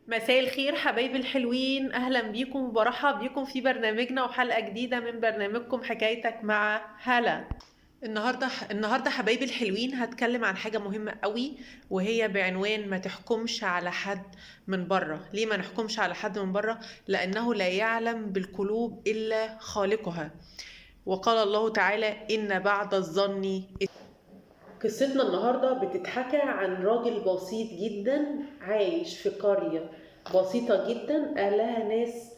مساء الخير حبايبي الحلوين، اهلا بيكم وبرحب بيكم في برنامجنا وحلقة جديدة من برنامجكم حكايتك مع هلا. النهارده حبايبي الحلوين هتكلم عن حاجة مهمة قوي، وهي بعنوان ما تحكمش على حد من بره. ليه ما نحكمش على حد من بره؟ لأنه لا يعلم بالقلوب إلا خالقها. وقال الله تعالى إن بعد الظن. قصتنا النهاردة بتتحكى عن راجل بسيط جدا عايش في قرية بسيطة جدا، أهلها ناس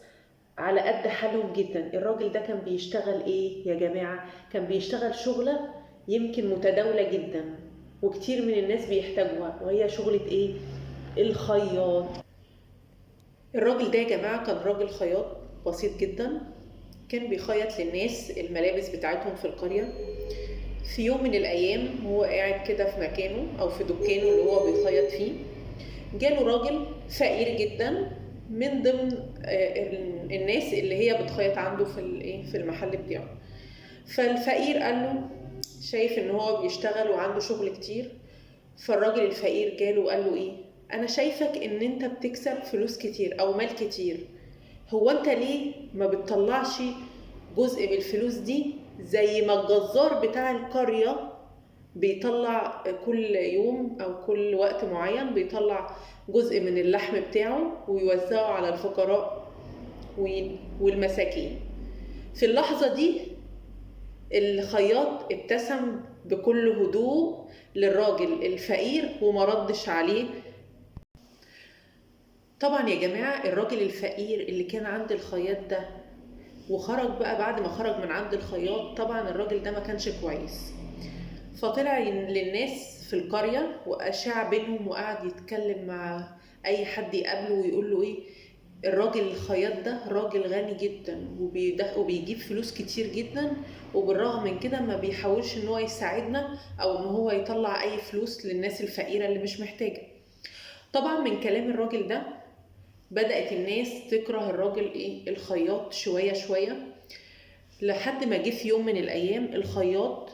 على قد حالهم جدا. الراجل ده كان بيشتغل ايه يا جماعة؟ كان بيشتغل شغلة يمكن متداولة جدا وكتير من الناس بيحتاجوها، وهي شغلة ايه؟ الخياط. الراجل ده يا جماعة كان راجل خياط بسيط جدا، كان بيخيط للناس الملابس بتاعتهم في القرية. في يوم من الأيام هو قاعد كده في مكانه أو في دكانه اللي هو بيخيط فيه، جاله راجل فقير جدا من ضمن الناس اللي هي بتخيط عنده في المحل بتاعه. فالفقير قال له، شايف ان هو بيشتغل وعنده شغل كتير، فالراجل الفقير جاله وقال له ايه؟ انا شايفك ان انت بتكسب فلوس كتير او مال كتير، هو انت ليه ما بتطلعش جزء من الفلوس دي زي ما الجزار بتاع القرية بيطلع كل يوم او كل وقت معين، بيطلع جزء من اللحم بتاعه ويوزعه على الفقراء والمساكين. في اللحظة دي الخياط ابتسم بكل هدوء للراجل الفقير وما ردش عليه. طبعا يا جماعة الراجل الفقير اللي كان عند الخياط ده وخرج بقى، بعد ما خرج من عند الخياط طبعا الراجل ده ما كانش كويس، فطلع للناس في القرية وأشاع بينهم وقعد يتكلم مع أي حد يقابله ويقول له إيه؟ الراجل الخياط ده راجل غني جدا وبيجيب فلوس كتير جدا، وبالرغم من كده ما بيحاولش ان هو يساعدنا او ان هو يطلع اي فلوس للناس الفقيرة اللي مش محتاجة. طبعا من كلام الراجل ده بدأت الناس تكره الراجل الخياط شوية شوية، لحد ما جه في يوم من الايام الخياط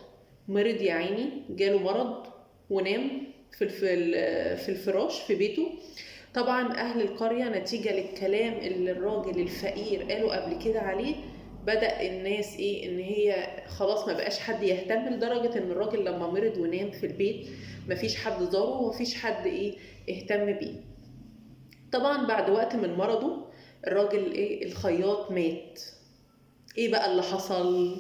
مرض يا عيني، جاله مرض ونام في الفراش في بيته. طبعا اهل القرية نتيجة للكلام اللي الراجل الفقير قاله قبل كده عليه، بدأ الناس ان هي خلاص ما بقاش حد يهتم، لدرجة ان الراجل لما مرض ونام في البيت مفيش حد زاره ومفيش حد اهتم بيه. طبعا بعد وقت من مرضه الراجل الخياط مات. ايه بقى اللي حصل؟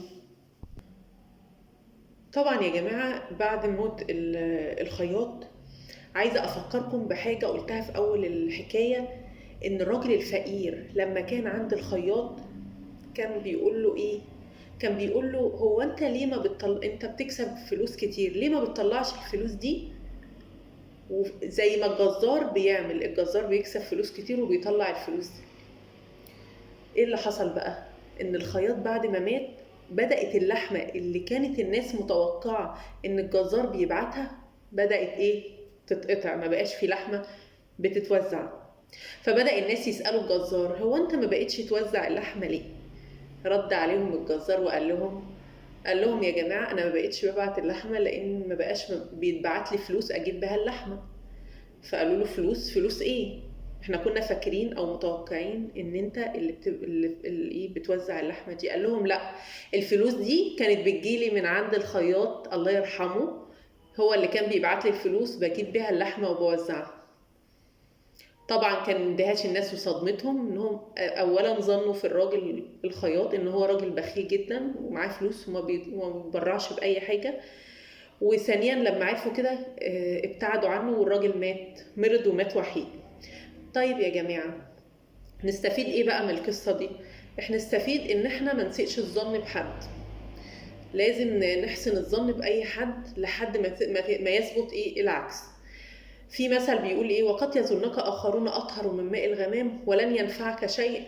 طبعا يا جماعة بعد موت الخياط، عايزة أفكركم بحاجة قلتها في أول الحكاية، إن الراجل الفقير لما كان عند الخياط كان بيقول له إيه؟ كان بيقول له هو أنت ليه ما أنت بتكسب فلوس كتير، ليه ما بتطلعش الفلوس دي زي ما الجزار بيعمل؟ الجزار بيكسب فلوس كتير وبيطلع الفلوس دي. إيه اللي حصل بقى؟ إن الخياط بعد ما مات بدأت اللحمة اللي كانت الناس متوقعة إن الجزار بيبعتها بدأت تتقطع، ما بقاش في لحمة بتتوزع. فبدأ الناس يسألوا الجزار هو أنت ما بقيتش توزع اللحمة ليه؟ رد عليهم الجزار وقال لهم، قال لهم يا جماعة أنا ما بقيتش ببعت اللحمة لأن ما بقاش بيتبعت لي فلوس أجيب بها اللحمة. فقالوا له فلوس إيه؟ احنا كنا فاكرين او متوقعين ان انت اللي بتوزع اللحمه دي. قال لهم لا، الفلوس دي كانت بتجيلي من عند الخياط الله يرحمه، هو اللي كان بيبعت لي الفلوس بجيب بيها اللحمه وبوزعها. طبعا كان اندهاش الناس وصدمتهم، انهم اولا ظنوا في الراجل الخياط ان هو راجل بخيل جدا ومعاه فلوس وما بيتبرعش باي حاجه، وثانيا لما عرفوا كده ابتعدوا عنه والراجل مرض ومات وحيد. طيب يا جماعة نستفيد ايه بقى من القصة دي؟ احنا نستفيد ان احنا ما نسيئش الظن بحد، لازم نحسن الظن بأي حد لحد ما يثبت العكس. في مثل بيقول وقد يظنك آخرون أطهر من ماء الغمام ولن ينفعك شيء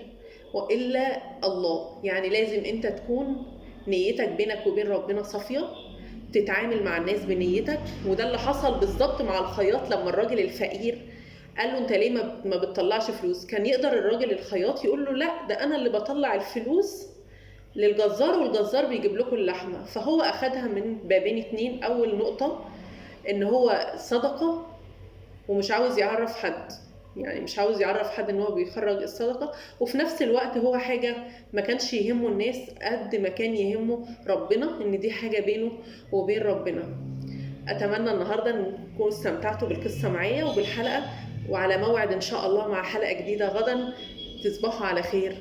وإلا الله. يعني لازم انت تكون نيتك بينك وبين ربنا صافية، تتعامل مع الناس بنيتك. وده اللي حصل بالظبط مع الخياط لما الراجل الفقير قال له انت ليه ما بتطلعش فلوس؟ كان يقدر الراجل الخياط يقول له لا، ده انا اللي بطلع الفلوس للجزار والجزار بيجيب لكم اللحمه. فهو اخدها من بابين اتنين. اول نقطه ان هو صدقه ومش عاوز يعرف حد، يعني مش عاوز يعرف حد ان هو بيخرج الصدقة، وفي نفس الوقت هو حاجة ما كانش يهمه الناس قد ما كان يهمه ربنا، ان دي حاجة بينه وبين ربنا. اتمنى النهاردة ان تكونوا استمتعتوا بالقصة معايا وبالحلقة، وعلى موعد ان شاء الله مع حلقة جديدة غدا. تصبحوا على خير.